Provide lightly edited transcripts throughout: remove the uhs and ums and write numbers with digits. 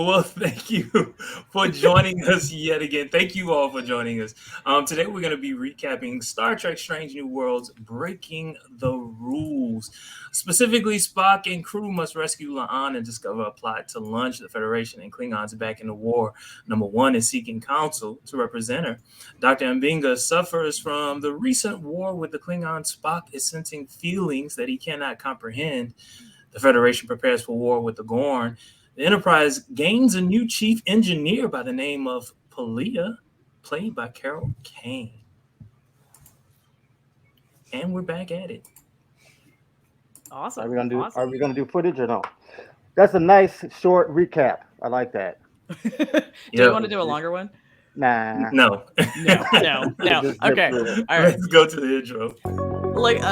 Well, thank you for joining us yet again. Thank you all for joining us. Today, we're going to be recapping Star Trek Strange New Worlds Breaking the Rules. Specifically, Spock and crew must rescue La'an and discover a plot to lunge the Federation and Klingons back in the war. Number one is seeking counsel to represent her. Dr. Mbinga suffers from the recent war with the Klingons. Spock is sensing feelings that he cannot comprehend. The Federation prepares for war with the Gorn. The Enterprise gains a new chief engineer by the name of Pelia, played by Carol Kane. And we're back at it. Awesome. Are we gonna do? Awesome. Are we gonna do footage or no? That's a nice short recap. I like that. Do you want to do a longer one? Nah. No. No. Just zip Okay. through it. All right. Let's go to the intro. Like.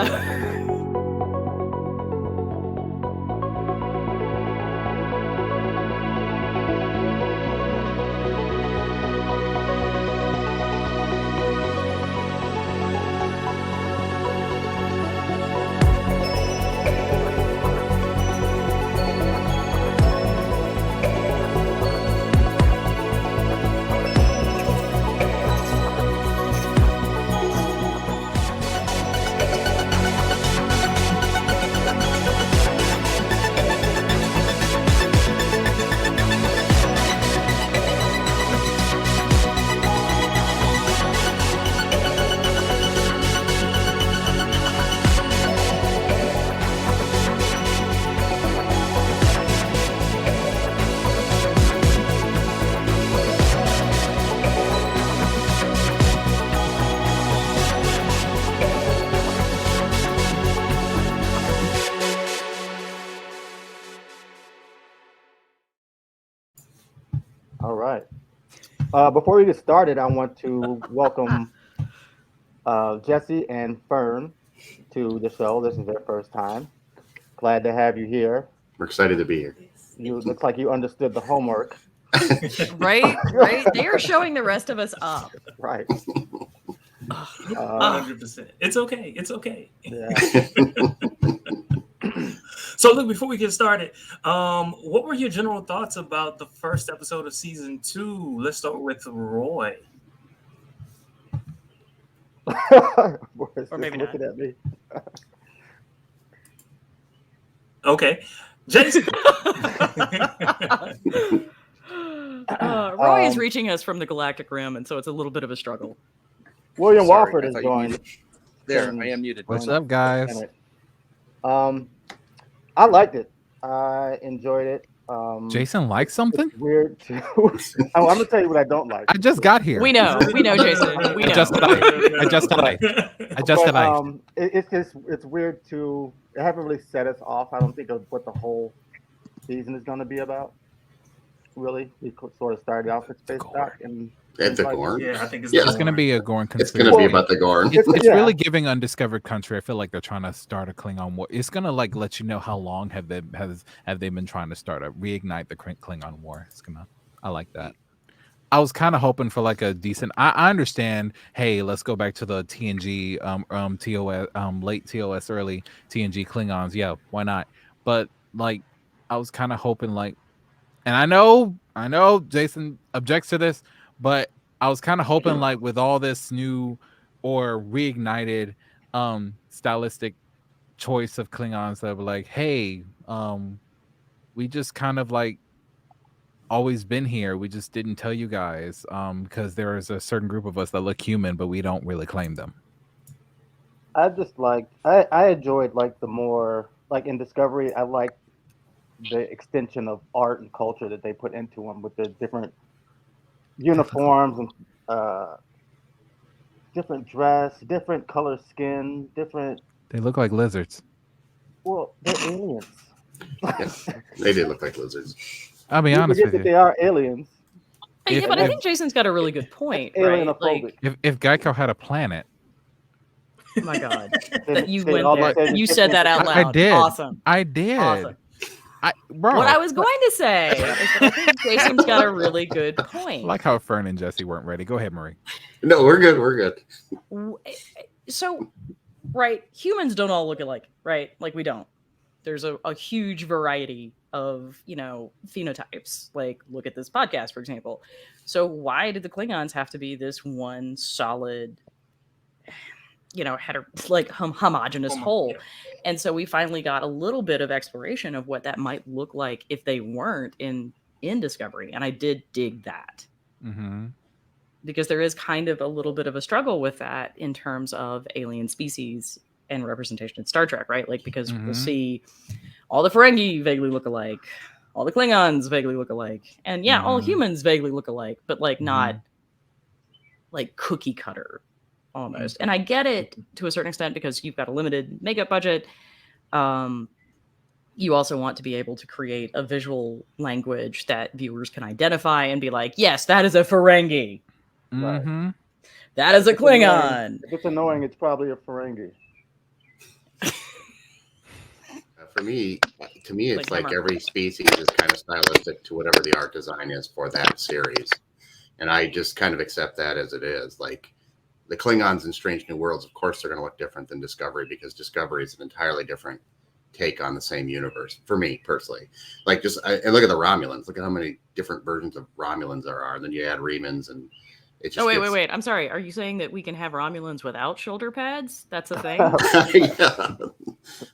All right. Before we get started, I want to welcome Jesse and Fern to the show. This is their first time. Glad to have you here. We're excited to be here. You looks like you understood the homework. Right. They are showing the rest of us up. Right. 100%. It's okay. It's okay. Yeah. So, look, before we get started, what were your general thoughts about the first episode of season 2? Let's start with Roy. Boris Or maybe is looking at me. Okay. Jason. Roy is reaching us from the Galactic Rim, and so it's a little bit of a struggle. William Sorry, Wofford I is thought you joined. muted. There, I am muted. What's up, guys? I liked it. I enjoyed it. Jason likes something? It's weird too. I'm gonna tell you what I don't like. I just got here. We know, Jason. We know. I just arrived. It's weird to. They haven't really set us off. I don't think of what the whole season is going to be about. Really, we sort of started off with space dock and It's a Gorn. Yeah, I think it's It's going to be a Gorn It's conspiracy. going to be about the Gorn. It's Yeah. really giving Undiscovered Country. I feel like they're trying to start a Klingon war. It's gonna like let you know how long have they been trying to reignite the Klingon war. I like that. I was kind of hoping for like a decent. I understand. Hey, let's go back to the TNG, TOS, late TOS, early TNG Klingons. Yeah, why not? But like, I was kind of hoping like, and I know Jason objects to this, but I was kind of hoping like with all this new or reignited stylistic choice of Klingons that were like, hey, we just kind of like always been here. We just didn't tell you guys because there is a certain group of us that look human, but we don't really claim them. I just like I enjoyed like the more like in Discovery. I like the extension of art and culture that they put into them with the different uniforms and different dress, different color skin, different. They look like lizards. Well, they're aliens. Yes, they did look like lizards. I'll be You honest forget with that you. they are aliens. Yeah, but I think Jason's got a really good point, right? Alienophobic. Like, If Geico had a planet, oh my God, you They went all there. say You the said that out difference- loud. I did. Awesome. I did. Awesome. Bro, What I was going to say is that I think Jason's got a really good I point. like how Fern and Jesse weren't ready. Go ahead, Marie. No, we're good. We're good. So, right, humans don't all look alike, right? Like we don't. There's a huge variety of, phenotypes. Like, look at this podcast, for example. So why did the Klingons have to be this one solid, homogenous whole? Yeah. And so we finally got a little bit of exploration of what that might look like if they weren't in Discovery, and I did dig that. Mm-hmm. Because there is kind of a little bit of a struggle with that in terms of alien species and representation in Star Trek, right? Like, because we'll see all the Ferengi vaguely look alike, all the Klingons vaguely look alike, and all humans vaguely look alike, but like not like cookie cutter almost. And I get it to a certain extent because you've got a limited makeup budget. You also want to be able to create a visual language that viewers can identify and be like, yes, that is a Ferengi. Mm-hmm. That is a Klingon. If it's annoying, it's probably a Ferengi. To me, it's Like, like every species is kind of stylistic to whatever the art design is for that series. And I just kind of accept that as it is. Like the Klingons in Strange New Worlds, of course, they're going to look different than Discovery because Discovery is an entirely different take on the same universe for me personally. Like and look at the Romulans. Look at how many different versions of Romulans there are. And then you add Remans and it just wait. I'm sorry. Are you saying that we can have Romulans without shoulder pads? That's a thing? Yeah.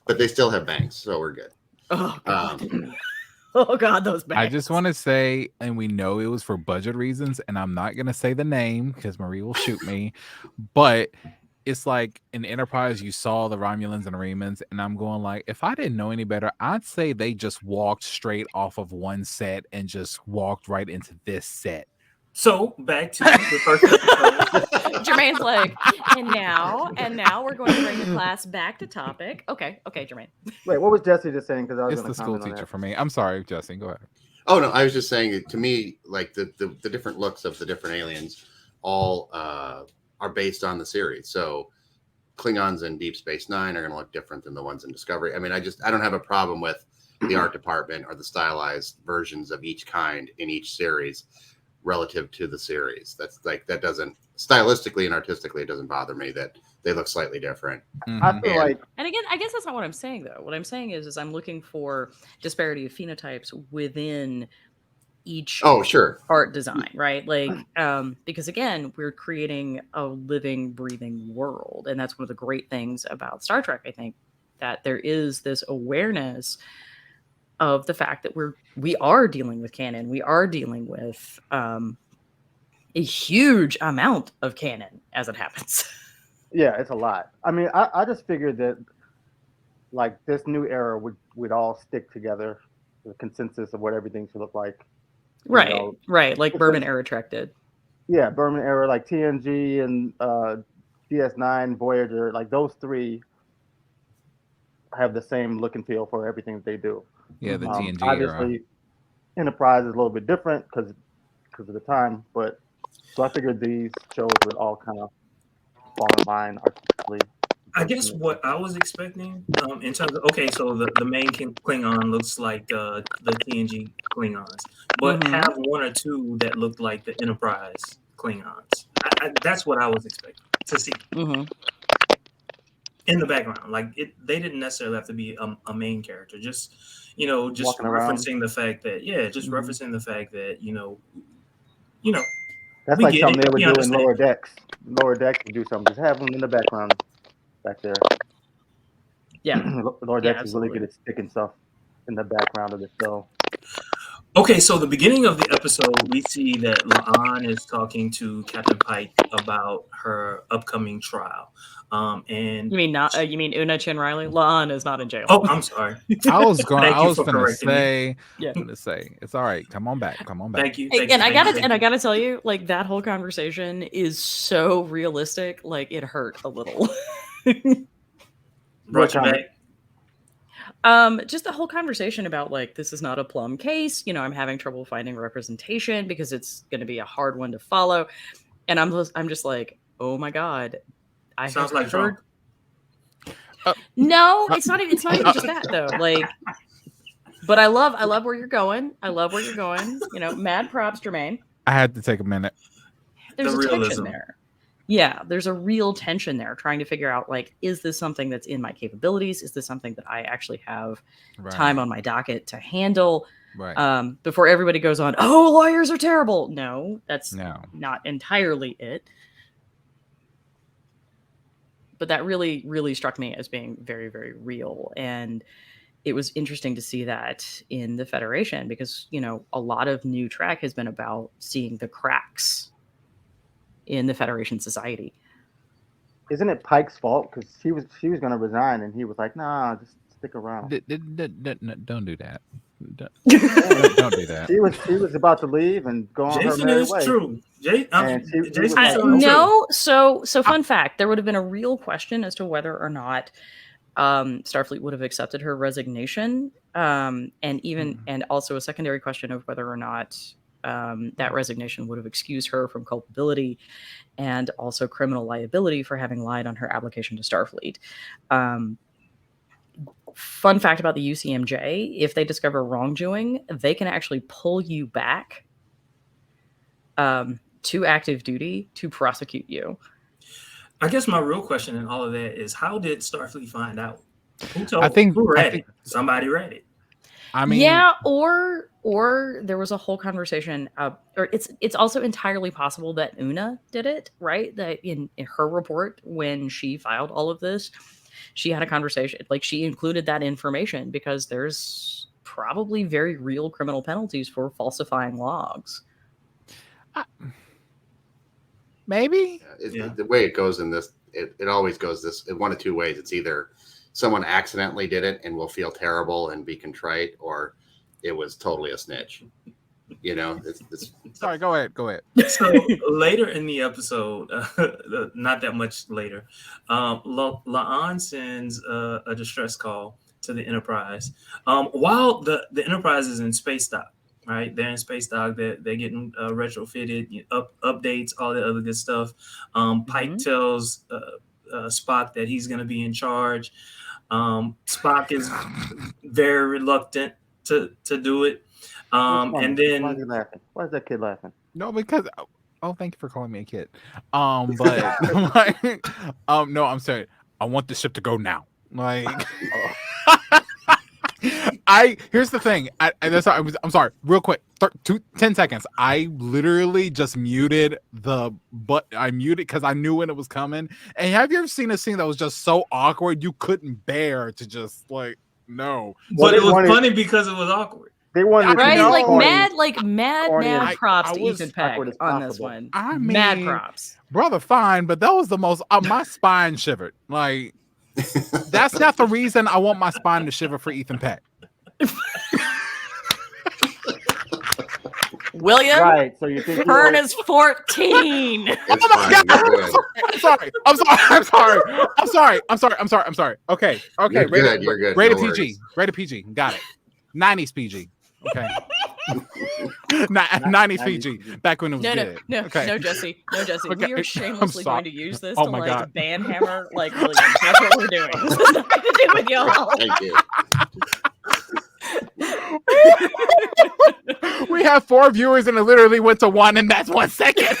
But they still have bangs, so we're good. Oh, God. Oh, God, those bangs. I just want to say, and we know it was for budget reasons, and I'm not going to say the name because Marie will shoot me, but it's like in Enterprise, you saw the Romulans and Remans, and I'm going like, if I didn't know any better, I'd say they just walked straight off of one set and just walked right into this set. So back to the first episode. Jermaine's like, and now we're going to bring the class back to topic. Okay, Jermaine. Wait, what was Jesse just saying? Because I was It's going the to school comment on teacher that. for me. I'm sorry, Jesse. Go ahead. Oh no, I was just saying to me, like the different looks of the different aliens all are based on the series. So Klingons in Deep Space Nine are going to look different than the ones in Discovery. I mean, I don't have a problem with the art department or the stylized versions of each kind in each series relative to the series. That's like, that doesn't stylistically and artistically, it doesn't bother me that they look slightly different. I feel like And again, I guess that's not what I'm saying though. What I'm saying is I'm looking for disparity of phenotypes within each art design, right? Like, because again, we're creating a living, breathing world. And that's one of the great things about Star Trek, I think, that there is this awareness of the fact that we are dealing with canon. We are dealing with a huge amount of canon as it happens. Yeah, it's a lot. I mean, I just figured that like this new era would all stick together, the consensus of what everything should look like. Right. Like Berman era Trek did. Yeah, Berman era, like TNG and DS9, Voyager, like those three have the same look and feel for everything that they do. Yeah, the TNG obviously, era. Enterprise is a little bit different because of the time, but so I figured these shows would all kind of fall in line artistically. I guess what I was expecting in terms of, okay, so the main Klingon looks like the TNG Klingons, but have one or two that looked like the Enterprise Klingons. That's what I was expecting to see in the background. Like they didn't necessarily have to be a main character. Just referencing the fact that referencing the fact that that's like something they would do in Lower Decks. Lower Decks would do something. Just have them in the background back there. Yeah. Lower Decks is really good at sticking stuff in the background of the show. Okay, so the beginning of the episode, we see that La'an is talking to Captain Pike about her upcoming trial. And you mean Una Chin Riley? La'an is not in jail. Oh, I'm sorry. I was going to say, it's all right. Come on back. Thank you. And I gotta tell you, like that whole conversation is so realistic. Like it hurt a little. Brought you back. Just the whole conversation about like this is not a plum case. I'm having trouble finding representation because it's going to be a hard one to follow, and I'm just like, oh my god, Sounds like heard. No, it's not even just that though. Like, but I love where you're going. Mad props, Jermaine. I had to take a minute. There's a tension there. Yeah, there's a real tension there, trying to figure out, like, is this something that's in my capabilities? Is this something that I actually have time on my docket to handle? Right. Before everybody goes on, oh, lawyers are terrible. No, that's not entirely it. But that really, really struck me as being very, very real. And it was interesting to see that in the Federation because, you know, a lot of new Trek has been about seeing the cracks in the Federation society. Isn't it Pike's fault? Because she was going to resign, and he was like, "Nah, just stick around." Don't do that. Don't do that. She was about to leave and go on her merry way. True. No. So fun fact: there would have been a real question as to whether or not Starfleet would have accepted her resignation, and also a secondary question of whether or not that resignation would have excused her from culpability and also criminal liability for having lied on her application to Starfleet. Fun fact about the UCMJ, if they discover wrongdoing, they can actually pull you back to active duty to prosecute you. I guess my real question in all of that is, how did Starfleet find out? Who read it? Somebody read it. I mean, yeah, or there was a whole conversation, or it's also entirely possible that Una did it, right? That in her report, when she filed all of this, she had a conversation, like she included that information because there's probably very real criminal penalties for falsifying logs. Maybe. The way it goes in this, it always goes this in one of two ways. It's either someone accidentally did it and will feel terrible and be contrite, or it was totally a snitch. You know, it's... Sorry, go ahead. So later in the episode, not that much later, La'an sends a distress call to the Enterprise. While the Enterprise is in space dock, right? They're in space dock. They're getting retrofitted, updates, all that other good stuff. Pike tells Spock that he's going to be in charge. Spock is very reluctant to do it. And then why is he laughing? Why is that kid laughing? No, because thank you for calling me a kid. But no, I'm sorry. I want the ship to go now. Like, here's the thing. I'm sorry. Real quick, 10 seconds. I literally just muted I muted because I knew when it was coming. And have you ever seen a scene that was just so awkward you couldn't bear to just no? But it was funny because it was awkward. They wanted mad props to Ethan Peck on this one. I mean, mad props, brother. Fine, but that was the most. My spine shivered. Like, that's not the reason I want my spine to shiver for Ethan Peck. William, right? So you think Fern is 14? Oh my God! I'm sorry. Okay. You're good. Rated PG. Rated PG. Got it. 90s PG. Okay. 90s PG. Back when it was good. No, Jesse. Okay. We are shamelessly going to use this to God. banhammer William. That's what we're doing. This has nothing to do with y'all. Thank you. We have 4 viewers and it literally went to 1, and that's 1 second.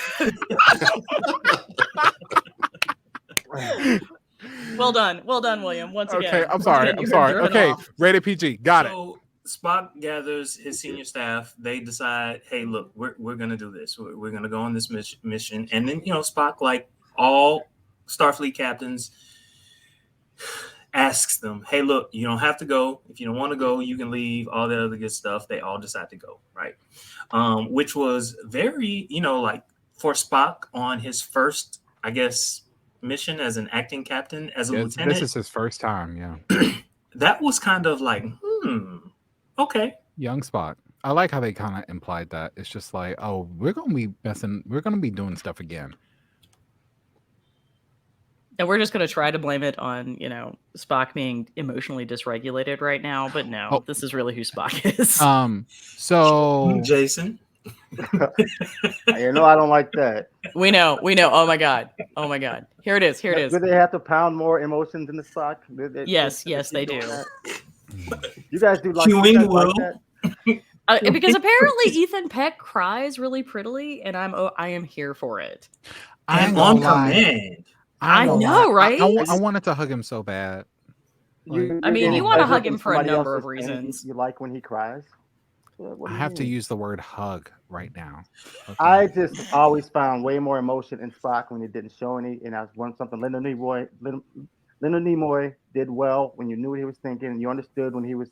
Well done, William. Once again. Okay, I'm sorry. Okay, rated PG. Got it. Spock gathers his senior staff. They decide, hey, look, we're going to do this. We're going to go on this mission. And then, Spock, like all Starfleet captains, asks them, hey, look, you don't have to go. If you don't want to go, you can leave, all that other good stuff. They all decide to go, right? Which was very, like for Spock on his first, I guess, mission as an acting captain, as a lieutenant. This is his first time, yeah. That was kind of like, okay. Young Spock. I like how they kind of implied that. It's just like, oh, we're going to be doing stuff again. And we're just going to try to blame it on, Spock being emotionally dysregulated right now. But no, this is really who Spock is. So Jason. I don't like that. We know. Oh my God. Here it is. Do they have to pound more emotions in the Spock? Yes, they do. You guys do like that? Because apparently Ethan Peck cries really prettily, and I am here for it. And on command. I know, right? I wanted to hug him so bad. I mean, you want to hug him for a number of reasons. You like when he cries? I have to use the word hug right now. Okay. I just always found way more emotion in Spock when he didn't show any, and I was one something Leonard Nimoy did well when you knew what he was thinking and you understood when he was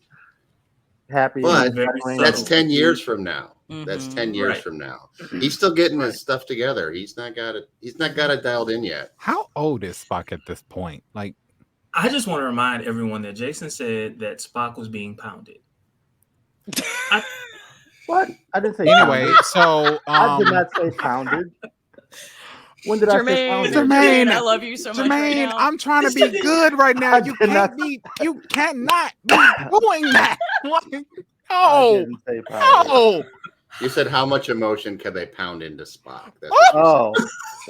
happy. But that's 10 years from now. Mm-hmm. That's 10 years from now. He's still getting his stuff together. He's not got it dialed in yet. How old is Spock at this point? Like, I just want to remind everyone that Jason said that Spock was being pounded. What? I didn't say. Anyway, so I did not say pounded. When did I say pounded? Jermaine, I love you so much. Jermaine, right I'm trying to be good right now. You cannot be doing that. No. No. You said how much emotion can they pound into Spock?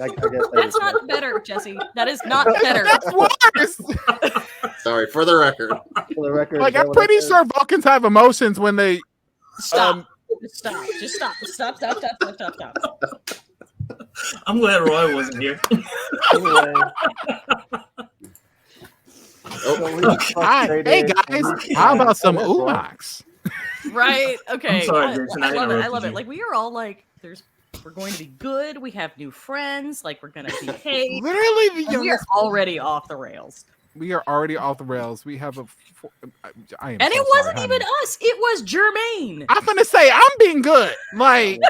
I guess that's not better, Jesse. That is not better. That's worse. Sorry, for the record. Like, I'm pretty sure Vulcans have emotions when they stop. Stop. I'm glad Roy wasn't here. Anyway. Hey guys, how about some Unox? Right. Okay. I'm sorry, Jason, I love it. Like, we are all like, we're going to be good. We have new friends. Like, we're going to behave. Literally, we are already off the rails. We are already off the rails. We have it wasn't even us. It was Jermaine. I'm gonna say I'm being good. Like,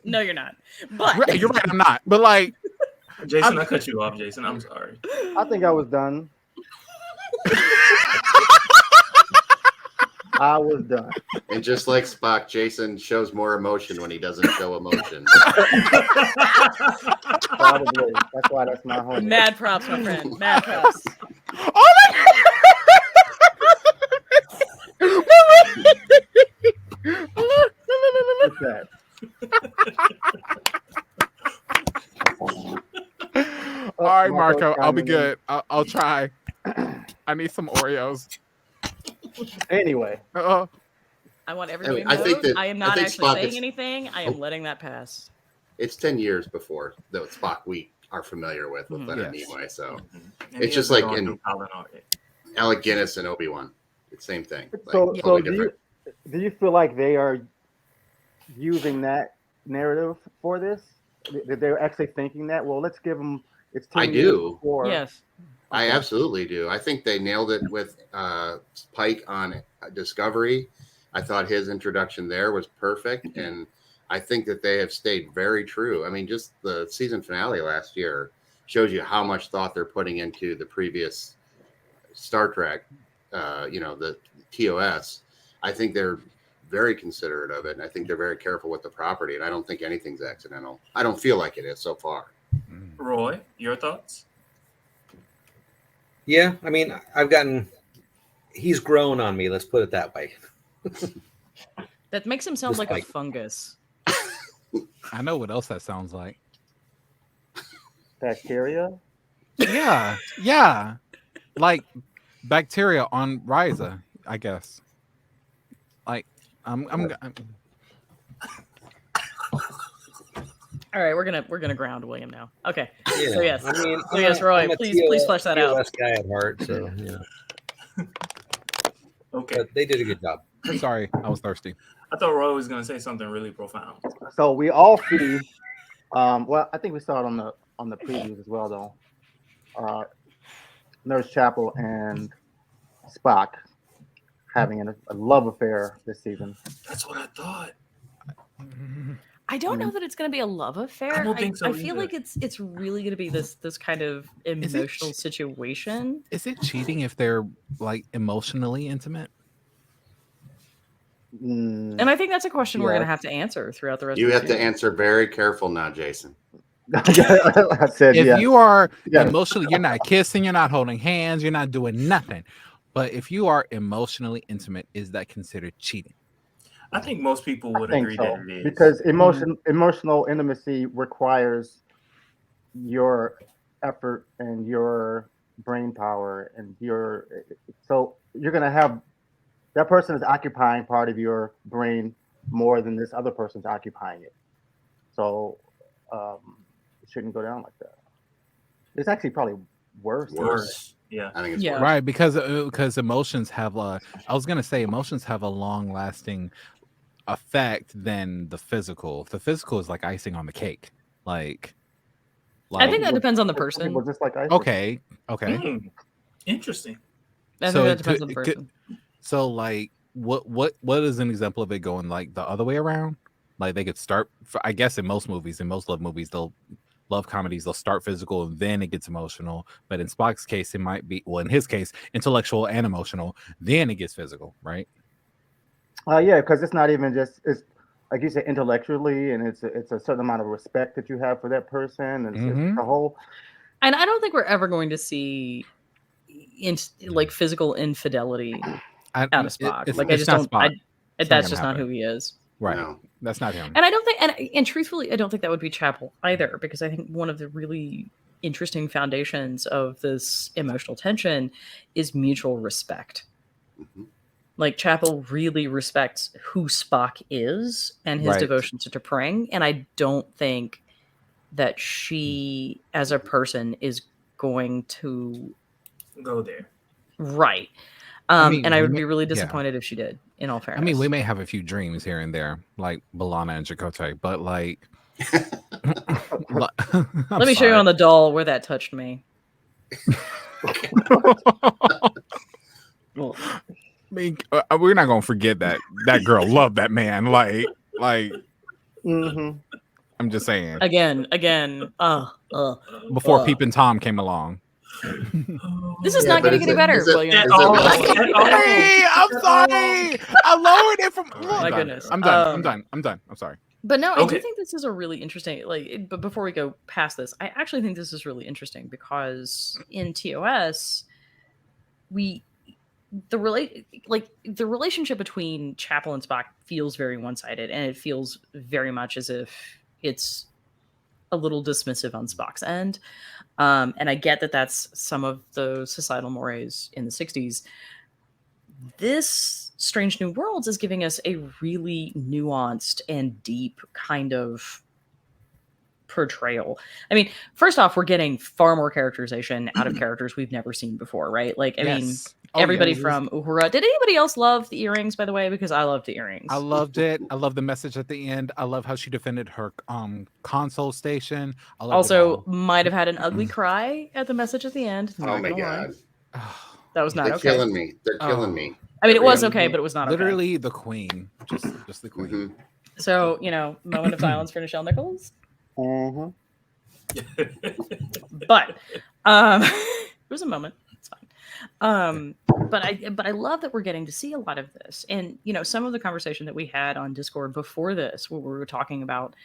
no, you're not. But you're right. I'm not. But like, Jason, I cut you off. Jason, I'm sorry. I think I was done. I was done. And just like Spock, Jason shows more emotion when he doesn't show emotion. Probably. That's why that's my home. Mad props, my friend. Mad props. Oh What's that? All right, Marco. I'll be good. I'll try. I need some Oreos. Anyway, I want everybody to know I am not actually saying anything. I am letting that pass. It's 10 years before the Spock we are familiar with Leonard Nimoy, so it's he just like in Alec Guinness and Obi-Wan. It's the same thing. So do you feel like they are using that narrative for this? That they're actually thinking that? Well, let's give them. It's 10 years before. Yes. I absolutely do. I think they nailed it with Pike on Discovery. I thought his introduction there was perfect, and I think that they have stayed very true. I mean, just the season finale last year shows you how much thought they're putting into the previous Star Trek, the TOS. I think they're very considerate of it, and I think they're very careful with the property, and I don't think anything's accidental. I don't feel like it is so far. Roy, your thoughts? Yeah, I mean, he's grown on me. Let's put it that way. That makes him sound like a fungus. I know what else that sounds like. Bacteria? Yeah. Like bacteria on Ryza, I guess. Like, I'm All right, we're gonna ground William now. Okay. Yeah. So yes. I mean, yes, Roy, please flesh that out. TOS guy at heart, so yeah. Okay. But they did a good job. Sorry, I was thirsty. I thought Roy was gonna say something really profound. So we all see. Well, I think we saw it on the previews as well, though. Nurse Chapel and Spock having a love affair this season. That's what I thought. I don't know that it's going to be a love affair. I don't think so. I feel like it's really going to be this kind of emotional situation. Is it cheating if they're like emotionally intimate? And I think that's a question we're going to have to answer throughout the rest. You have to answer very careful now, Jason. I said, if you are emotionally, you're not kissing, you're not holding hands, you're not doing nothing. But if you are emotionally intimate, is that considered cheating? I think most people would agree that it is. Because emotional intimacy requires your effort and your brain power and so you're going to have that person is occupying part of your brain more than this other person's occupying it. So shouldn't go down like that. It's actually probably worse. Yeah, I think it's worse. Right, because emotions have I was gonna say emotions have a long lasting effect than the physical. The physical is like icing on the cake. Like I think that depends on the person. Just like okay. Interesting. I think that depends on the person. So like what is an example of it going like the other way around? Like they could start, I guess in most love movies, love comedies, they'll start physical and then it gets emotional. But in Spock's case, it might be, well, in his case, intellectual and emotional, then it gets physical, right? Yeah, because it's not even just, it's like you said, intellectually, and it's a certain amount of respect that you have for that person, and it's a whole. And I don't think we're ever going to see like physical infidelity out of Spock. Like I just don't. That's just not who he is. Right. No. That's not him. And I don't think, and truthfully, I don't think that would be Chapel either, because I think one of the really interesting foundations of this emotional tension is mutual respect. Mm-hmm. Like Chapel really respects who Spock is and his devotion to T'Pring, and I don't think that she, as a person, is going to go there. Right. And I would be really disappointed if she did, in all fairness. I mean, we may have a few dreams here and there, like B'Elanna and Chakotay, but like... Let me show you on the doll where that touched me. I mean, we're not going to forget that girl loved that man. Like, mm-hmm. I'm just saying. Again. Before Peepin' Tom came along. This is not getting any better, William. I'm sorry. I lowered it from. My goodness. I'm done. I'm sorry. But no, I do think this is a really interesting. But before we go past this, I actually think this is really interesting because in TOS, the relationship between Chapel and Spock feels very one-sided, and it feels very much as if it's a little dismissive on Spock's end. And I get that that's some of the societal mores in the 60s. This Strange New Worlds is giving us a really nuanced and deep kind of portrayal. I mean, first off, we're getting far more characterization out of characters we've never seen before, right? Like, I mean, everybody from Uhura. Did anybody else love the earrings, by the way? Because I loved the earrings. I loved it. I love the message at the end. I love how she defended her console station. Also, might have had an ugly cry at the message at the end. Oh my god. That was not They're okay. killing me. They're killing me. I mean, it was okay, but it was not literally the queen. Just the queen. Mm-hmm. So, moment of silence for Nichelle Nichols. Mm-hmm. But it was a moment. It's fine. But I love that we're getting to see a lot of this. And, some of the conversation that we had on Discord before this, where we were talking about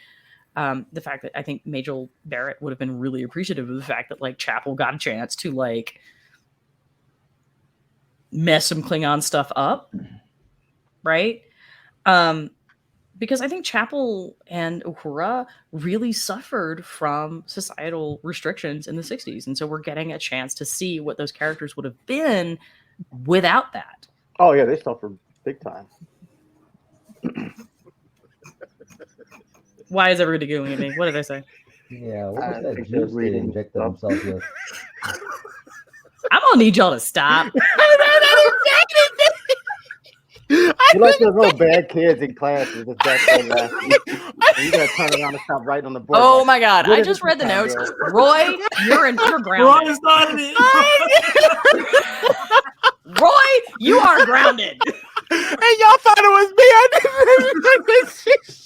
the fact that I think Majel Barrett would have been really appreciative of the fact that, like, Chapel got a chance to, like, mess some Klingon stuff up, right? Because I think Chapel and Uhura really suffered from societal restrictions in the 60s. And so we're getting a chance to see what those characters would have been without that. Oh, yeah, they suffered big time. Why is everybody googling at me? What did I say? Yeah, what was that juice they injected themselves with? I'm going to need y'all to stop. You're like those little bad kids in class with this back there laughing. You gotta turn around and stop right on the board. Oh my god! I just read the notes. Roy, you're grounded. Roy started it. Roy, you are grounded. And y'all thought it was me. I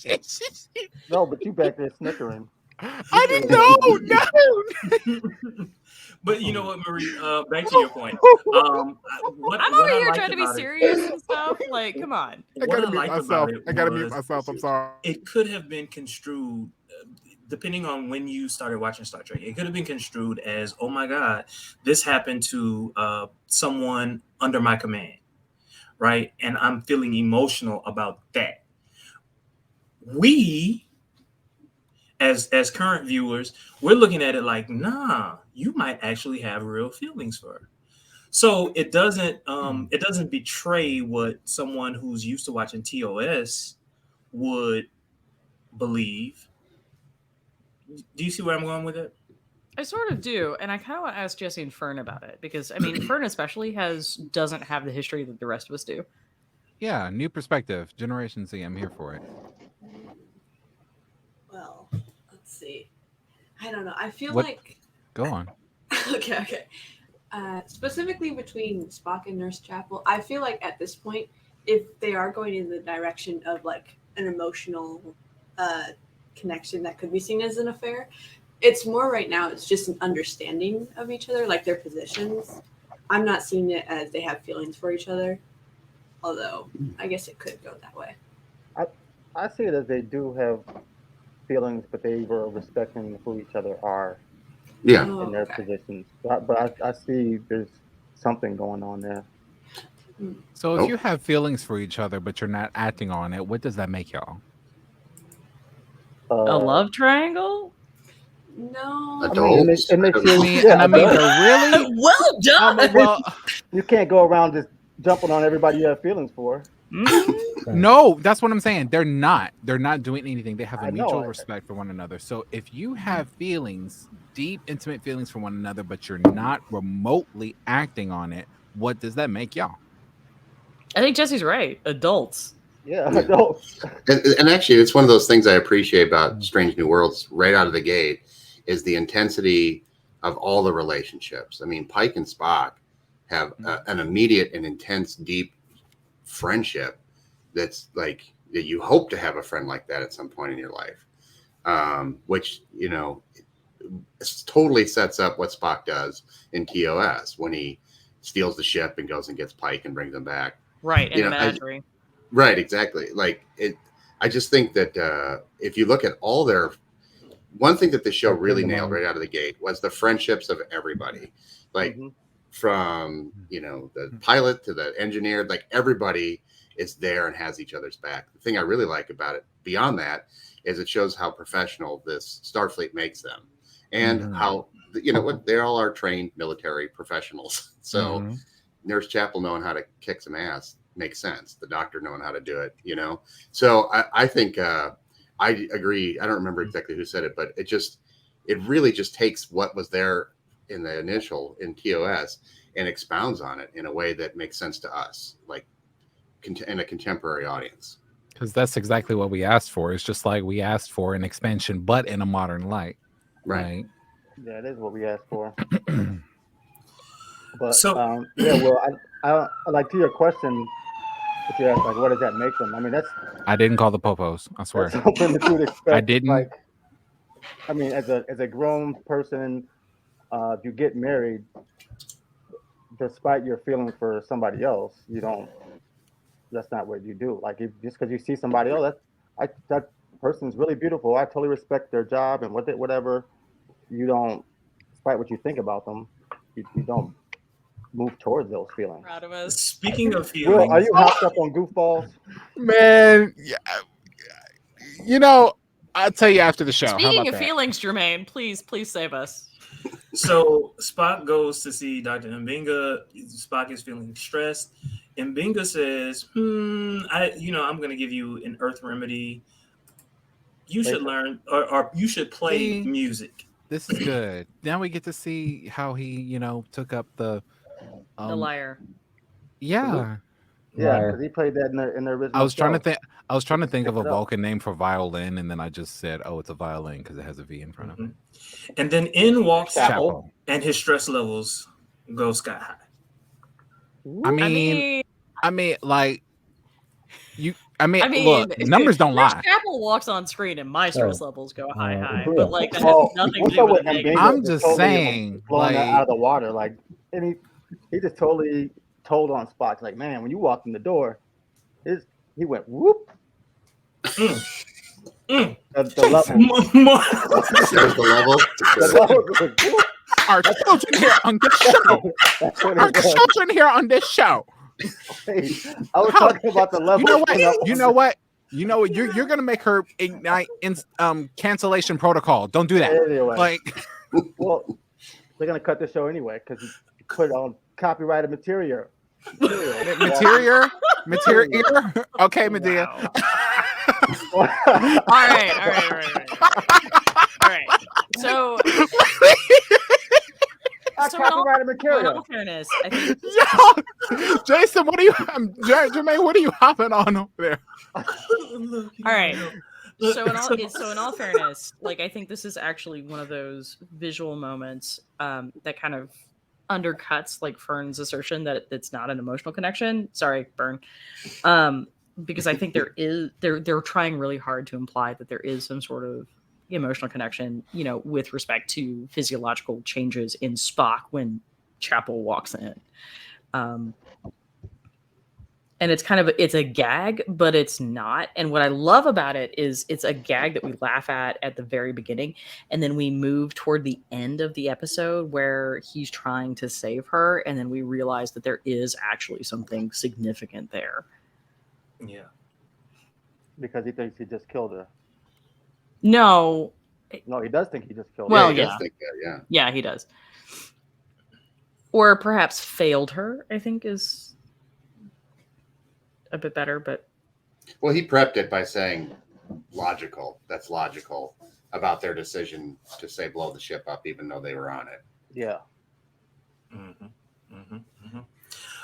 didn't. No, but you back there snickering. I didn't know. No. But you know what, Marie? Back to your point. I'm over here trying to be serious and stuff. Like, come on. I gotta mute myself. I'm sorry. It could have been construed, depending on when you started watching Star Trek. It could have been construed as, "Oh my God, this happened to someone under my command," right? And I'm feeling emotional about that. We, as current viewers, we're looking at it like, nah, you might actually have real feelings for her. So it doesn't betray what someone who's used to watching TOS would believe. Do you see where I'm going with it? I sort of do, and I kind of want to ask Jesse and Fern about it because I mean, Fern especially doesn't have the history that the rest of us do. Yeah, new perspective, Generation Z. I'm here for it. Well, let's see. I don't know. I feel like. Go on. Okay. Specifically between Spock and Nurse Chapel, I feel like at this point, if they are going in the direction of like an emotional connection that could be seen as an affair, it's more right now. It's just an understanding of each other, like their positions. I'm not seeing it as they have feelings for each other, although I guess it could go that way. I see it as they do have feelings, but they were respecting who each other are. Yeah. In their positions. But I see there's something going on there. So if you have feelings for each other, but you're not acting on it, what does that make y'all? A love triangle? No. Adults? It makes you, really? Well done! Well, you can't go around just jumping on everybody you have feelings for. No, that's what I'm saying. They're not doing anything. They have a mutual respect for one another. So if you have feelings, deep, intimate feelings for one another, but you're not remotely acting on it, what does that make y'all? I think Jesse's right. Adults. Yeah, adults. And actually, it's one of those things I appreciate about Strange New Worlds right out of the gate is the intensity of all the relationships. I mean, Pike and Spock have an immediate and intense, deep friendship that's like that you hope to have a friend like that at some point in your life, which totally sets up what Spock does in TOS when he steals the ship and goes and gets Pike and brings him back. Right, in imagery. Right, exactly. Like it. I just think that if you look at all their, one thing that the show really nailed right out of the gate was the friendships of everybody, like. From the pilot to the engineer, like everybody is there and has each other's back. The thing I really like about it beyond that is it shows how professional this Starfleet makes them and how what they all are trained military professionals. So Nurse Chapel knowing how to kick some ass makes sense. The doctor knowing how to do it, so I think I agree. I don't remember exactly who said it, but it really just takes what was there in the initial in TOS and expounds on it in a way that makes sense to us, like in a contemporary audience. Because that's exactly what we asked for. It's just like we asked for an expansion, but in a modern light. Right. Yeah, it is what we asked for. But I like to your question. If you ask, like, what does that make them? I mean, I didn't call the popos. I swear. Something that you would expect. I didn't. Like, I mean, as a grown person. If you get married, despite your feeling for somebody else, that's not what you do. Like just because you see somebody else, that person's really beautiful. I totally respect their job and whatever. You don't, despite what you think about them, you don't move towards those feelings. Proud of us. Speaking of feelings, Will, are you hopped up on goofballs? Man, I'll tell you after the show. Speaking of feelings, Jermaine, please save us. So Spock goes to see Dr. M'Benga. Spock is feeling stressed. M'Benga says, I'm going to give you an earth remedy. You should learn or you should play music. This is good. Now we get to see how he, took up the lyre. Yeah. Yeah, because he played that in the original. I was trying to think of a Vulcan name for violin, and then I just said, "Oh, it's a violin" because it has a V in front of it. And then in walks Chapel, and his stress levels go sky high. I mean, like you. Look, numbers don't lie. Chapel walks on screen, and my stress levels go high. But like that has nothing to do with it. I'm just saying, blowing that out of the water, like, and he just totally told on Spock, like, man, when you walked in the door, he went whoop. The level. Our children here on this show. Our children here on this show. Hey, I was talking about the level. You know what? You're gonna make her ignite in cancellation protocol. Don't do that. Anyway, well, they're gonna cut the show anyway because you put on copyrighted material. Material. Okay, Medea. All right. carry in on. all fairness, I think Yo, Jason, what are you? Jermaine, what are you hopping on over there? all right. So in all fairness, like I think this is actually one of those visual moments that kind of undercuts like Fern's assertion that it's not an emotional connection. Sorry, Bern. Because I think they're trying really hard to imply that there is some sort of emotional connection, you know, with respect to physiological changes in Spock when Chapel walks in. And it's a gag, but it's not. And what I love about it is it's a gag that we laugh at the very beginning. And then we move toward the end of the episode where he's trying to save her. And then we realize that there is actually something significant there. Yeah. Because he thinks he just killed her. No, he does think he just killed well, her. He does think that, yeah, he does. Or perhaps failed her, I think is a bit better, but well, he prepped it by saying logical. That's logical about their decision to say blow the ship up, even though they were on it. Yeah.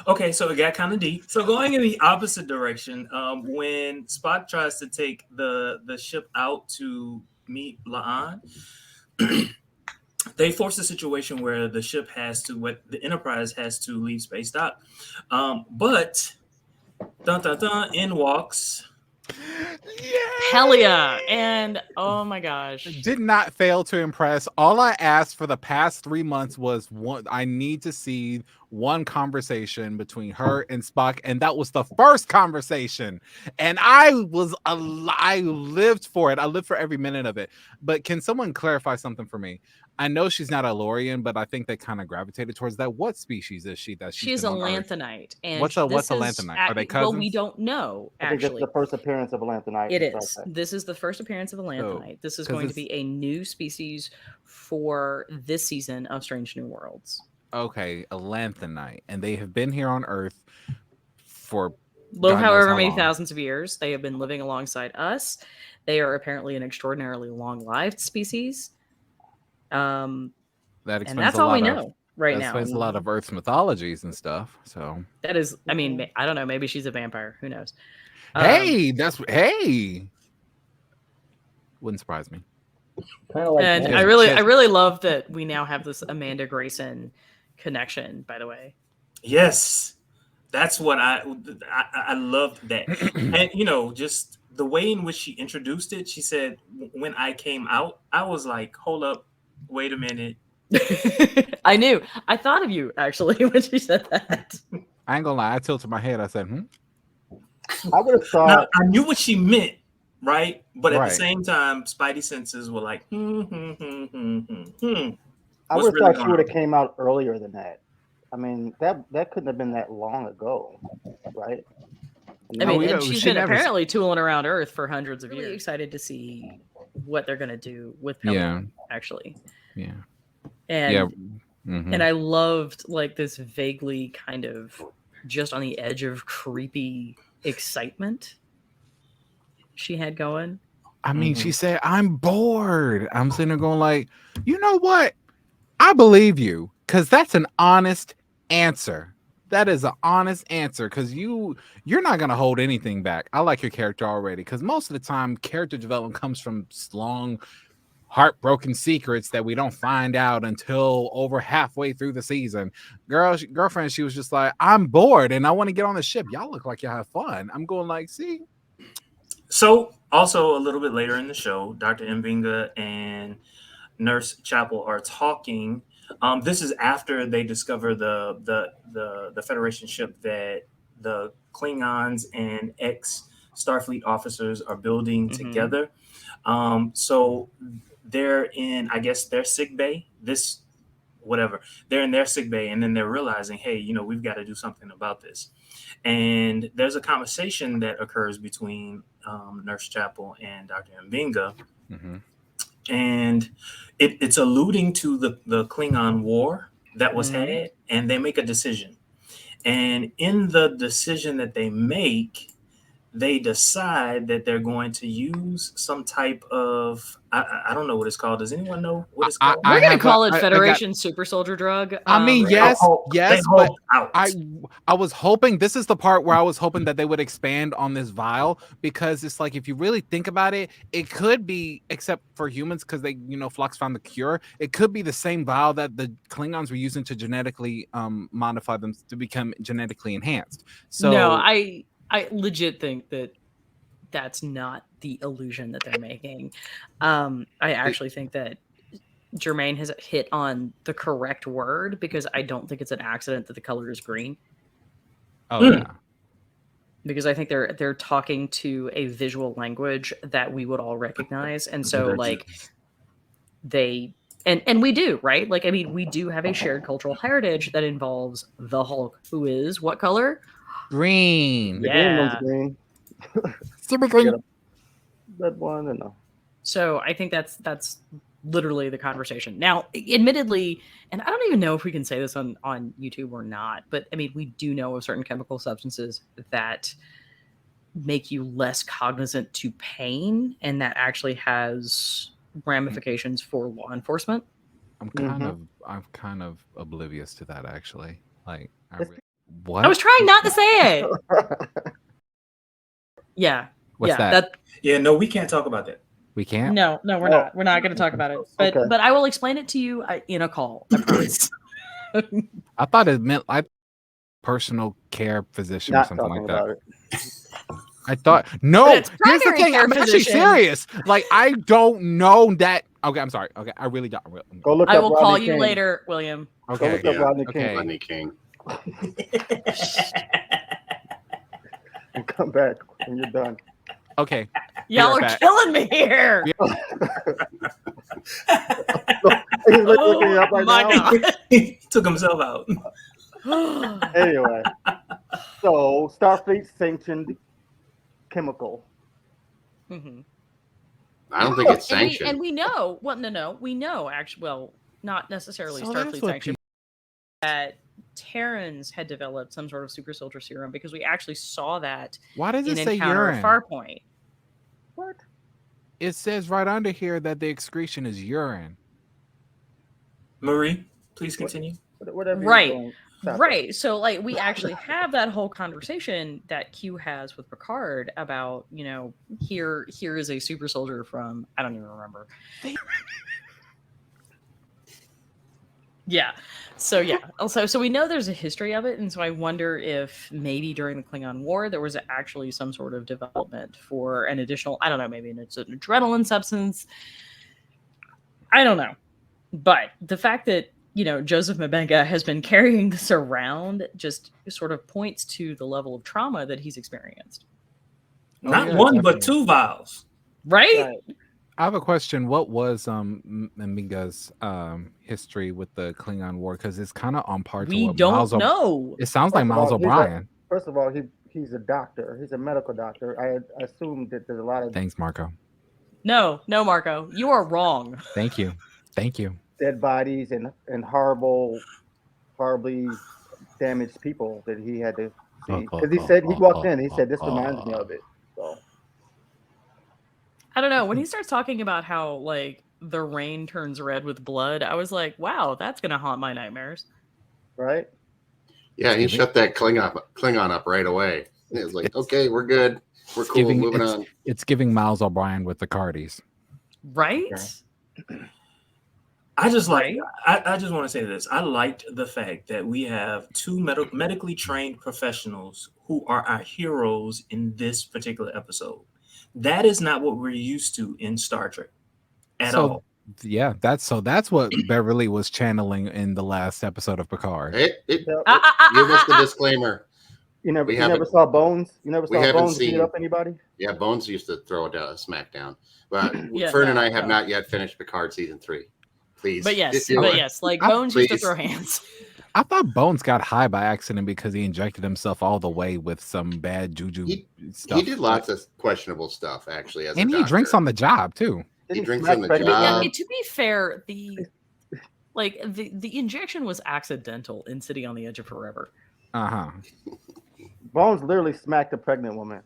Okay, so it got kind of deep. So going in the opposite direction, when Spock tries to take the ship out to meet La'an, they force a situation where the ship the Enterprise has to leave space dock. But in walks Pelia, and oh my gosh, did not fail to impress. All I asked for the past 3 months was I need to see one conversation between her and Spock, and that was the first conversation, and I lived for it. I lived for every minute of it. But can someone clarify something for me? I know she's not a Lorian, but I think they kind of gravitated towards that. What species is she? She's a lanthanite. And what's a lanthanite? Are they cousins? Well, we don't know. Actually, I think it's the first appearance of a lanthanite. It is. This is the first appearance of a lanthanite. This is going to be a new species for this season of Strange New Worlds. Okay, a lanthanite, and they have been here on Earth for however many thousands of years. They have been living alongside us. They are apparently an extraordinarily long-lived species. And that's all we know right now. That explains a lot of Earth's mythologies and stuff. So that is, I mean, I don't know. Maybe she's a vampire. Who knows? Hey, wouldn't surprise me. And I really love that we now have this Amanda Grayson connection. By the way, yes, that's what I loved that, and you know, just the way in which she introduced it. She said, "When I came out, I was like, hold up. Wait a minute." I knew. I thought of you actually when she said that. I ain't gonna lie. I tilted my head. I said, I would have thought. Now, I knew what she meant, right? But at the same time, Spidey senses were like, I would have thought she would have came out earlier than that. I mean, that couldn't have been that long ago, right? I mean, and she's been apparently tooling around Earth for hundreds of years. Really excited to see what they're gonna do with Pelia, actually. Yeah. And and I loved like this vaguely kind of just on the edge of creepy excitement she had going. I mean, she said, "I'm bored." I'm sitting there going like, you know what? I believe you, because that's an honest answer. That is an honest answer, because you're not going to hold anything back. I like your character already, because most of the time character development comes from long, heartbroken secrets that we don't find out until over halfway through the season. Girlfriend, she was just like, I'm bored and I want to get on the ship. Y'all look like y'all have fun. I'm going like, see? So also a little bit later in the show, Dr. M'Benga and Nurse Chapel are talking. This is after they discover the Federation ship that the Klingons and ex-Starfleet officers are building together. So they're in, I guess, their sick bay. They're in their sick bay, and then they're realizing, hey, you know, we've got to do something about this. And there's a conversation that occurs between Nurse Chapel and Dr. M'Benga. And it's alluding to the Klingon War that was had, and they make a decision. And in the decision that they make, they decide that they're going to use some type of I don't know what it's called. Does anyone know what it's called? We're gonna call it Federation Super Soldier Drug. I mean, yes, but out. I was hoping this is the part where I was hoping that they would expand on this vial, because it's like, if you really think about it, it could be, except for humans, because they, Phlox found the cure. It could be the same vial that the Klingons were using to genetically modify them to become genetically enhanced. So no, I legit think that that's not the illusion that they're making. I actually think that Jermaine has hit on the correct word, because I don't think it's an accident that the color is green. Oh yeah. Because I think they're talking to a visual language that we would all recognize. And so like they and we do, right? Like, I mean, we do have a shared cultural heritage that involves the Hulk, who is what color? Green. The green one's green. Super green. That one, I know. So I think that's literally the conversation. Now, admittedly, and I don't even know if we can say this on YouTube or not, but I mean, we do know of certain chemical substances that make you less cognizant to pain, and that actually has ramifications for law enforcement. I'm kind of oblivious to that, actually. Like, I was trying not to say it. Yeah. What's that? Yeah, no, we can't talk about that. We can't? No, we're not. We're not going to talk about it. But I will explain it to you in a call. I promise. I thought it meant like personal care physician or something like that. I thought here's the thing. I'm actually serious. Like, I don't know that. Okay, I'm sorry. Okay, I really don't. Go look I up will Rodney call King. you later, William. Okay. Go look up Rodney King. Rodney King. And come back when you're done. Okay. Y'all are killing me here. He's looking it up right now. God. He took himself out. Anyway, so Starfleet sanctioned chemical. Mm-hmm. I don't think it's sanctioned. And we know. Well, no. We know, actually. Well, not necessarily Starfleet sanctioned. That Terrans had developed some sort of super soldier serum, because we actually saw that. Why does it say Encounter urine? at Farpoint. What? It says right under here that the excretion is urine. Marie, please continue. Whatever. Right. So, like, we actually have that whole conversation that Q has with Picard about, here is a super soldier from, I don't even remember. Yeah. So so we know there's a history of it, and so I wonder if maybe during the Klingon War there was actually some sort of development for an additional, I don't know, maybe it's an adrenaline substance. I don't know. But the fact that, Joseph Mbenga has been carrying this around just sort of points to the level of trauma that he's experienced. Not one, but two vials. Right? I have a question. What was Mbenga's history with the Klingon War? Because it's kind of on par to what Miles know. It sounds like Miles O'Brien. First of all, he's a doctor. He's a medical doctor. I assume that there's a lot of... Thanks, Marco. No, Marco. You are wrong. Thank you. Dead bodies and horribly damaged people that he had to see. Because he said, he walked in, he said, this reminds me of it. So I don't know. When he starts talking about how, like, the rain turns red with blood, I was like, wow, that's going to haunt my nightmares. Right? Yeah, he shut that Klingon up right away. It was like, okay, we're good. We're cool. Moving on. It's giving Miles O'Brien with the Cardis. Right? Okay. I just want to say this. I liked the fact that we have two medically trained professionals who are our heroes in this particular episode. That is not what we're used to in Star Trek at all. Yeah, that's what Beverly was channeling in the last episode of Picard. Give us the disclaimer. You never saw Bones? You never saw Bones beat up anybody? Yeah, Bones used to throw a smackdown. But Yeah, Fern and I have not yet finished Picard season 3. Please. But yes, like Bones used to throw hands. I thought Bones got high by accident because he injected himself all the way with some bad juju stuff. He did lots of questionable stuff, actually. And he drinks on the job, too. He drinks on the job. Yeah, to be fair, the injection was accidental in City on the Edge of Forever. Uh-huh. Bones literally smacked a pregnant woman.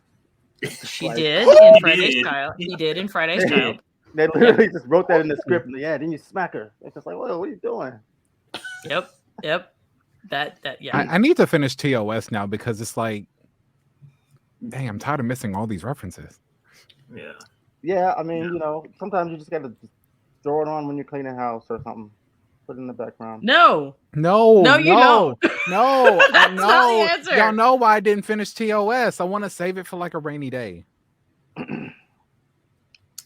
She Like, did in He Friday's did. Child. He did in Friday's Child. They literally just wrote that in the script. And, yeah, then you smack her. It's just like, whoa, what are you doing? Yep. That yeah. I need to finish TOS now because it's like, dang, I'm tired of missing all these references. Yeah. Yeah, I mean, you know, sometimes you just gotta throw it on when you're cleaning house or something. Put it in the background. No, you don't. No, That's not the answer. Y'all know why I didn't finish TOS. I want to save it for like a rainy day.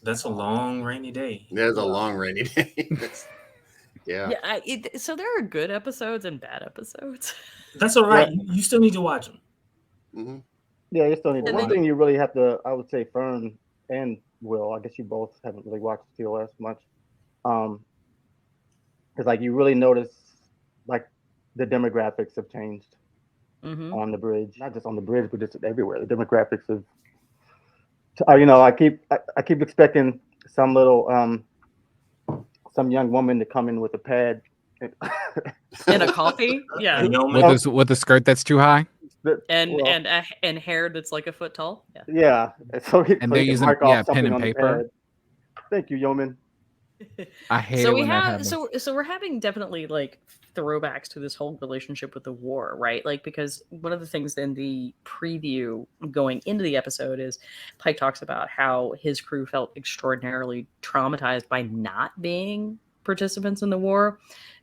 That's a long rainy day. There's a long rainy day. Yeah. So there are good episodes and bad episodes. That's all right. You still need to watch them. Mm-hmm. Yeah, you still need. And One then- thing you really have to, I would say, Fern and Will. I guess you both haven't really watched TOS much. Because like you really notice, like the demographics have changed on the bridge. Not just on the bridge, but just everywhere. The demographics of, you know, I keep expecting some little some young woman to come in with a pad And a coffee, yeah, with a skirt that's too high, and hair that's like a foot tall. Yeah. So and they're using pen and paper. Thank you, yeoman. I hate so it we when that have happens. so we're having definitely like throwbacks to this whole relationship with the war, right? Like, because one of the things in the preview going into the episode is Pike talks about how his crew felt extraordinarily traumatized by not being participants in the war,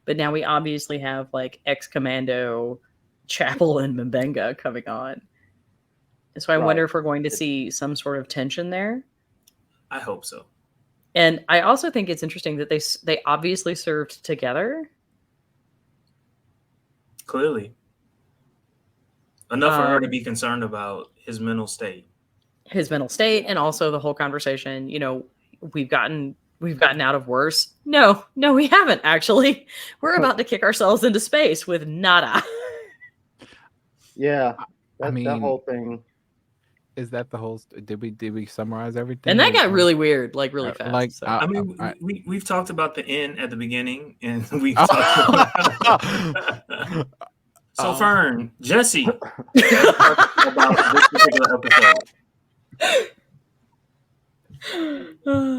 but now we obviously have like ex-commando Chapel and Mbenga coming on, so I wonder if we're going to see some sort of tension there. I hope so. And I also think it's interesting that they obviously served together. Clearly. Enough for her to be concerned about his mental state. His mental state, and also the whole conversation, you know, we've gotten out of worse. No, we haven't actually. We're about to kick ourselves into space with nada. Yeah. I mean, that whole thing. Is that the whole? Did we summarize everything? And that got really weird, like really fast. Like, so. I mean, we've talked about the end at the beginning, and we've talked about. So, Fern, Jesse, about this particular episode.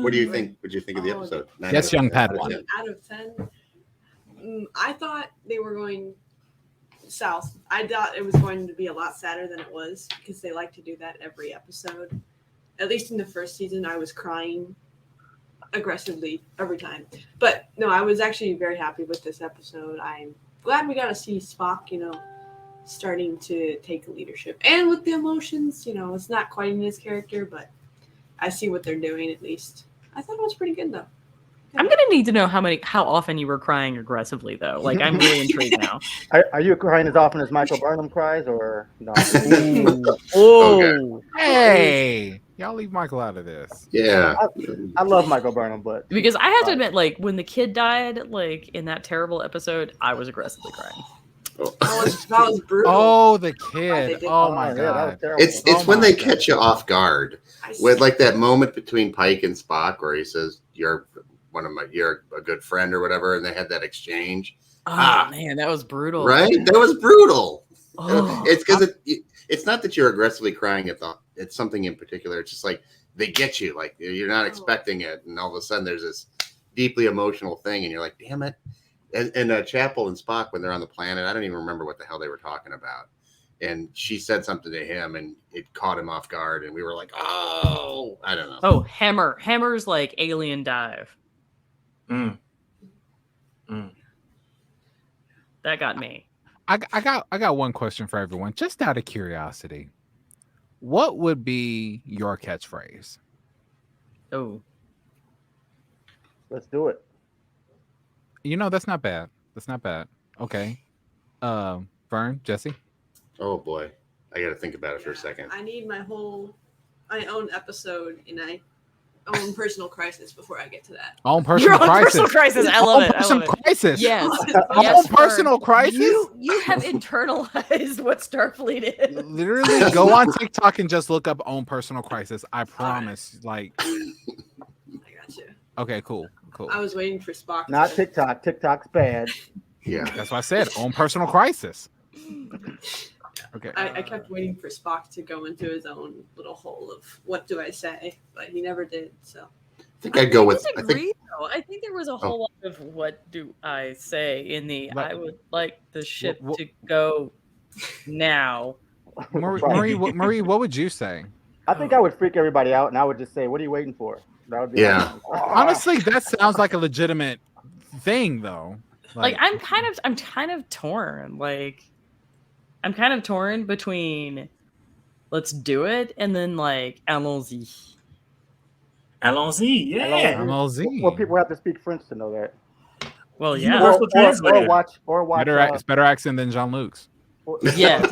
What do you think? What did you think of the episode? Yes, young Padawan. Out of 10, I thought they were going south. I thought it was going to be a lot sadder than it was, because they like to do that every episode. At least in the first season, I was crying aggressively every time. But no, I was actually very happy with this episode. I'm glad we got to see Spock, you know, starting to take leadership. And with the emotions, you know, it's not quite in his character, but I see what they're doing at least. I thought it was pretty good, though. I'm gonna need to know how often you were crying aggressively, though. Like, I'm really intrigued now. Are you crying as often as Michael Burnham cries, or no? Oh, hey, y'all leave Michael out of this. Yeah, I love Michael Burnham, but because I have to admit, like, when the kid died, like in that terrible episode, I was aggressively crying. That was brutal. Oh, the kid! Oh my god! It's when they catch you off guard with like that moment between Pike and Spock where he says, "You're a good friend" or whatever, and they had that exchange. Oh man, that was brutal. Right? That was brutal. Oh. It's because it's not that you're aggressively crying at something in particular. It's just like they get you, like you're not expecting it, and all of a sudden there's this deeply emotional thing, and you're like, "Damn it!" And Chapel and Spock, when they're on the planet, I don't even remember what the hell they were talking about. And she said something to him, and it caught him off guard, and we were like, "Oh, I don't know." Oh, Hammer's like alien dive. That got me. I got one question for everyone, just out of curiosity. What would be your catchphrase? Oh, let's do it. You know, that's not bad. That's not bad. Okay. Vern, Jesse? Oh boy. I gotta think about it for a second. I need my own episode, and own personal crisis before I get to that. Own personal crisis. Personal crisis. I love it. Personal crisis. Yes. Own personal crisis. You have internalized what Starfleet is. Literally, go on TikTok and just look up "own personal crisis." I promise. Like, I got you. Okay, cool. I was waiting for Spock. Not TikTok. TikTok's bad. Yeah, that's what I said. Own personal crisis. Okay. I kept waiting for Spock to go into his own little hole of what do I say, but he never did. So I think I'd go with. I think there was a whole lot of what do I say in the I would like the ship to go now. Marie, what would you say? I think I would freak everybody out, and I would just say, "What are you waiting for?" That would be Honestly, that sounds like a legitimate thing, though. Like I'm kind of torn. Like I'm kind of torn between let's do it and then like allons-y. Allons-y, yeah. Allons-y. Well, people have to speak French to know that. Well, yeah. Or watch. It's better accent than Jean-Luc's. Yes,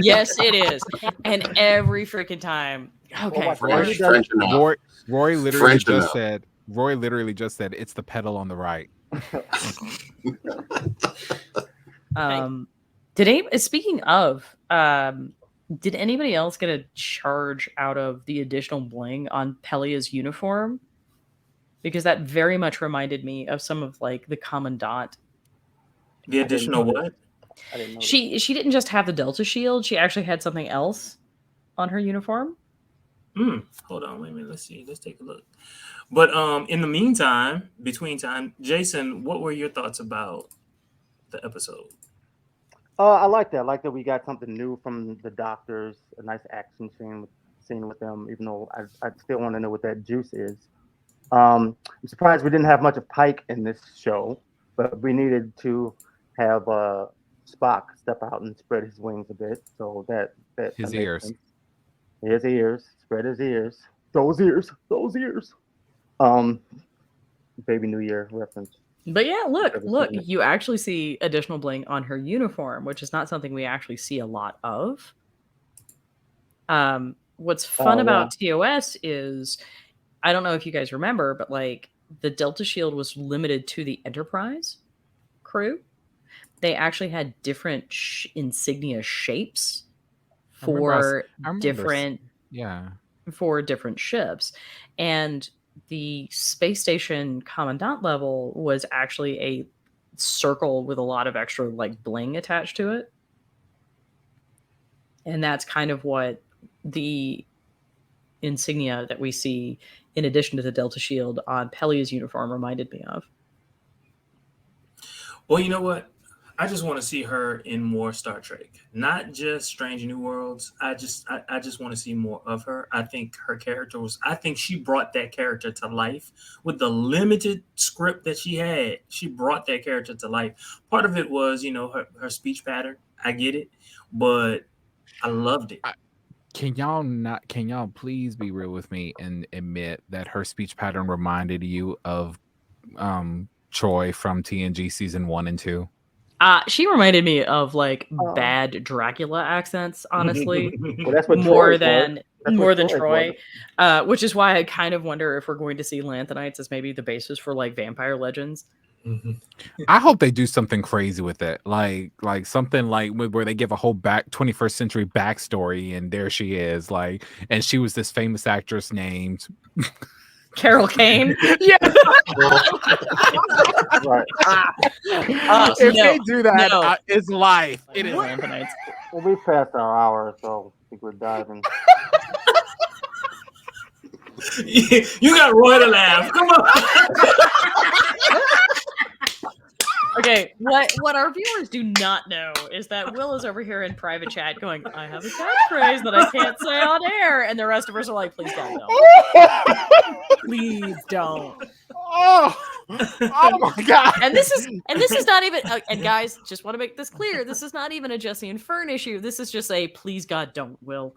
yes, it is. And every freaking time. Okay. Roy literally just said it's the pedal on the right. Speaking of, did anybody else get a charge out of the additional bling on Pelia's uniform? Because that very much reminded me of some of like the commandant. The additional what? She didn't just have the Delta shield; she actually had something else on her uniform. Hold on, wait a minute. Let's see. Let's take a look. But in the meantime, between time, Jason, what were your thoughts about the episode? I like that. I like that we got something new from the doctors. A nice action scene with them. Even though I still want to know what that juice is. I'm surprised we didn't have much of Pike in this show, but we needed to have Spock step out and spread his wings a bit. So that his ears. His ears. Spread his ears. Those ears. Baby New Year reference. But yeah, look, you actually see additional bling on her uniform, which is not something we actually see a lot of. What's fun about TOS is, I don't know if you guys remember, but like the Delta Shield was limited to the Enterprise crew. They actually had different insignia shapes for different ships. And the space station commandant level was actually a circle with a lot of extra like bling attached to it. And that's kind of what the insignia that we see in addition to the Delta Shield on Pelia's uniform reminded me of. Well, you know what? I just want to see her in more Star Trek, not just Strange New Worlds. I just want to see more of her. I think her character I think she brought that character to life with the limited script that she had. She brought that character to life. Part of it was, her speech pattern. I get it, but I loved it. Can y'all please be real with me and admit that her speech pattern reminded you of Troy from TNG season 1 and 2? She reminded me of like bad Dracula accents, honestly. Well, that's what more than Troy, which is why I kind of wonder if we're going to see Lanthanites as maybe the basis for like vampire legends. I hope they do something crazy with it, like something like where they give a whole 21st century backstory, and there she is, like, and she was this famous actress named Carol Kane. Yeah. Right. If they do that, it's life. It is Lanthanites. Well, we passed our hour, so I think we're diving. You got Roy to laugh. Come on. Okay, what our viewers do not know is that Will is over here in private chat going, I have a catchphrase that I can't say on air, and the rest of us are like, please don't. Please don't. Oh my god. And this is not even, and guys, just want to make this clear, this is not even a Jesse and Fern issue. This is just a please God don't, Will.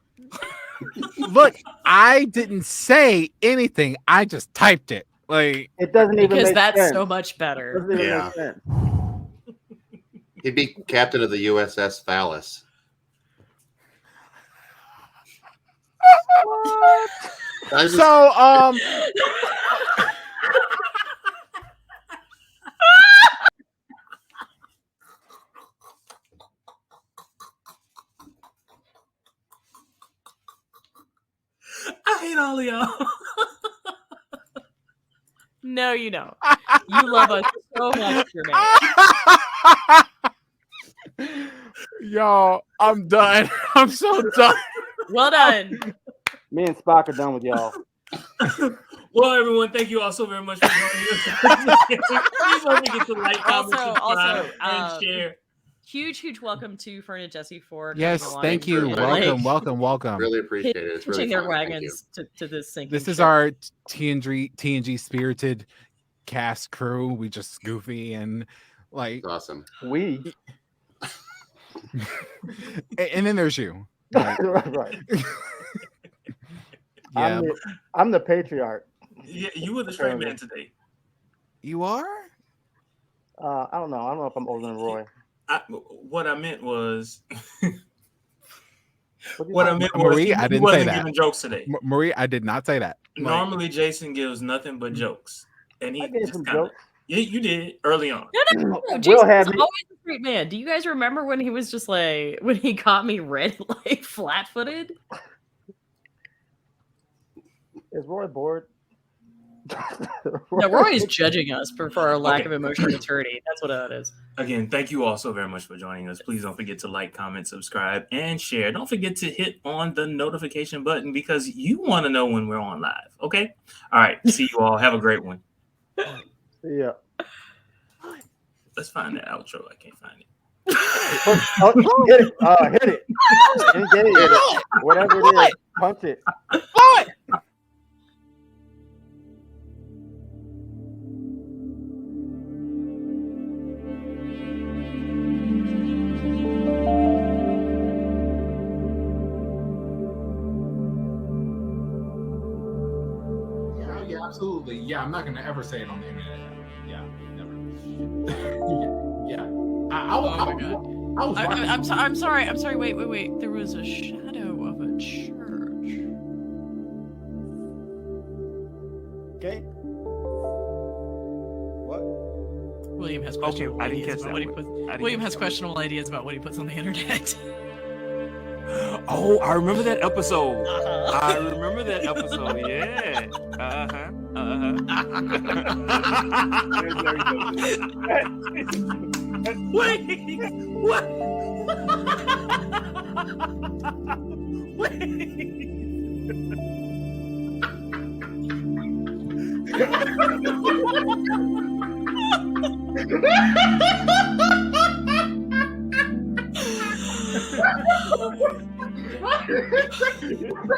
Look, I didn't say anything. I just typed it. Like, it doesn't even because make that's sense. So much better. It doesn't even make sense. He'd be captain of the USS Phallus. So, I hate all of y'all. No, you don't. You love us so much, Jermaine. Y'all, I'm done. I'm so done. Well done. Me and Spock are done with y'all. Well, everyone, thank you all so very much for joining us. Please don't forget to like, comment, subscribe, and share. Huge welcome to Fern and Jesse for yes, thank you. Welcome. Really appreciate it. It's really their fun. wagons to this sinking. This is ship. our TNG spirited cast crew. We just goofy and like It's awesome. We and then there's you. Right. Yeah, I'm the patriarch. Yeah, you were the straight man today. You are? I don't know. I don't know if I'm older than Roy. What I meant was. Marie, I didn't say that. Giving jokes today. Marie, I did not say that. Normally, Jason gives nothing but jokes, and I gave some jokes. Yeah, you did early on. No. Jason's always a straight man. Do you guys remember when he was just like when he caught me red, like flat-footed? Is Roy bored? No, Roy is judging us for our lack of emotional maturity. That's what it is. Again, thank you all so very much for joining us. Please don't forget to like, comment, subscribe, and share. Don't forget to hit on the notification button because you want to know when we're on live. Okay? All right. See you all. Have a great one. Yeah. Let's find that outro. I can't find it. Hit it. Hit it. Engage it. Whatever it is. Punch it. Yeah, absolutely. Yeah, I'm not gonna ever say it on the internet. Yeah, never. I'm sorry. Wait. There was a shadow of a church. Okay. What? William has questionable I didn't ideas catch about that what he one. puts. William has questionable ideas about what he puts on the internet. Oh, I remember that episode. Uh-huh. I remember that episode. Yeah. Wait. What?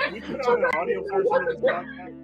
We put on an audio version of this podcast.